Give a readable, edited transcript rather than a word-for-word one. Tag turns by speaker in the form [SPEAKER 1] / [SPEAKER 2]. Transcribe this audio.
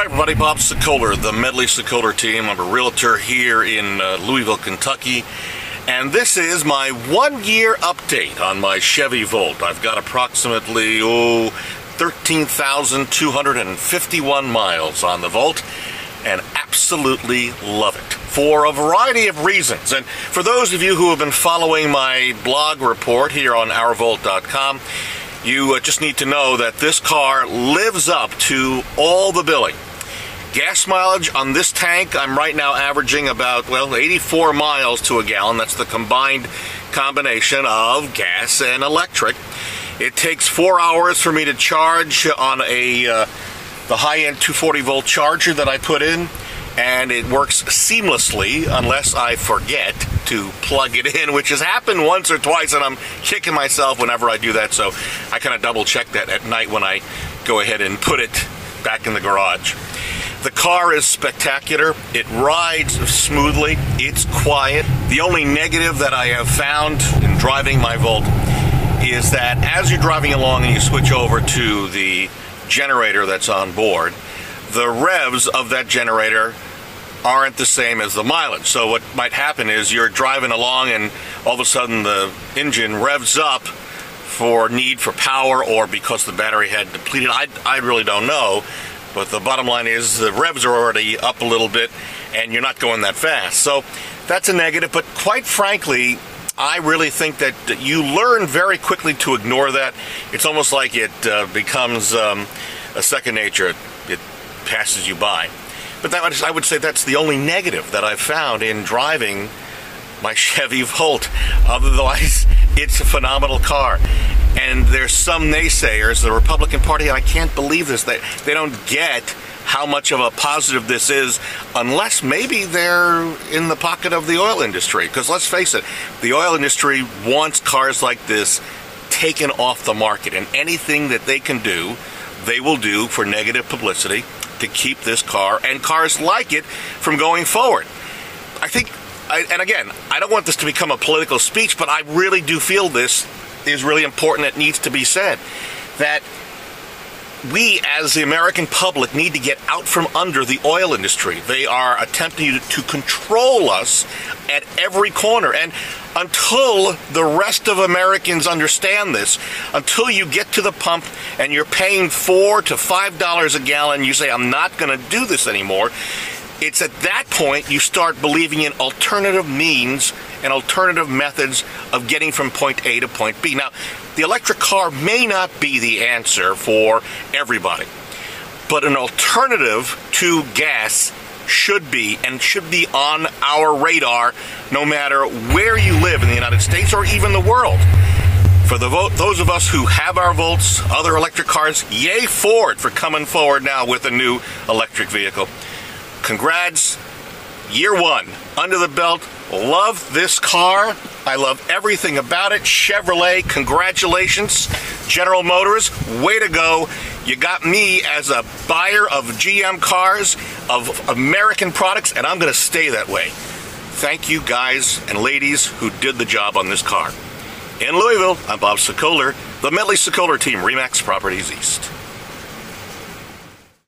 [SPEAKER 1] Hi everybody, Bob Sokoler, the Medley Sokoler team. I'm a realtor here in Louisville, Kentucky, and this is my 1 year update on my Chevy Volt. I've got approximately 13,251 miles on the Volt and absolutely love it for a variety of reasons. And for those of you who have been following my blog report here on ourvolt.com, you just need to know that this car lives up to all the billing. Gas mileage on this tank, I'm right now averaging about, 84 miles to a gallon. That's the combined combination of gas and electric. It takes 4 hours for me to charge on the high-end 240 volt charger that I put in, and it works seamlessly unless I forget to plug it in, which has happened once or twice, and I'm kicking myself whenever I do that, so I kind of double check that at night when I go ahead and put it back in the garage. The car is spectacular. It rides smoothly. It's quiet. The only negative that I have found in driving my Volt is that as you're driving along and you switch over to the generator that's on board, the revs of that generator aren't the same as the mileage. So what might happen is you're driving along and all of a sudden the engine revs up for need for power or because the battery had depleted. I really don't know. But the bottom line is the revs are already up a little bit and you're not going that fast. So that's a negative, but quite frankly, I really think that you learn very quickly to ignore that. It's almost like it becomes a second nature. It passes you by. But I would say that's the only negative that I've found in driving my Chevy Volt. Otherwise, it's a phenomenal car. And there's some naysayers, the Republican Party, and I can't believe this, they don't get how much of a positive this is unless maybe they're in the pocket of the oil industry. Because let's face it, the oil industry wants cars like this taken off the market, and anything that they can do, they will do for negative publicity to keep this car and cars like it from going forward. I think, and again, I don't want this to become a political speech, but I really do feel this is really important. It needs to be said that we as the American public need to get out from under the oil industry. They are attempting to control us at every corner, and until the rest of Americans understand this, until you get to the pump and you're paying $4 to $5 a gallon, you say, I'm not going to do this anymore. It's at that point you start believing in alternative means and alternative methods of getting from point A to point B. Now, the electric car may not be the answer for everybody, but an alternative to gas should be on our radar no matter where you live in the United States or even the world. For those of us who have our Volts, other electric cars, yay Ford for coming forward now with a new electric vehicle. Congrats, year one, under the belt. Love this car. I love everything about it. Chevrolet, congratulations. General Motors, way to go. You got me as a buyer of GM cars, of American products, and I'm going to stay that way. Thank you guys and ladies who did the job on this car. In Louisville, I'm Bob Sokoler, the Medley Sokoler team, RE/MAX Properties East.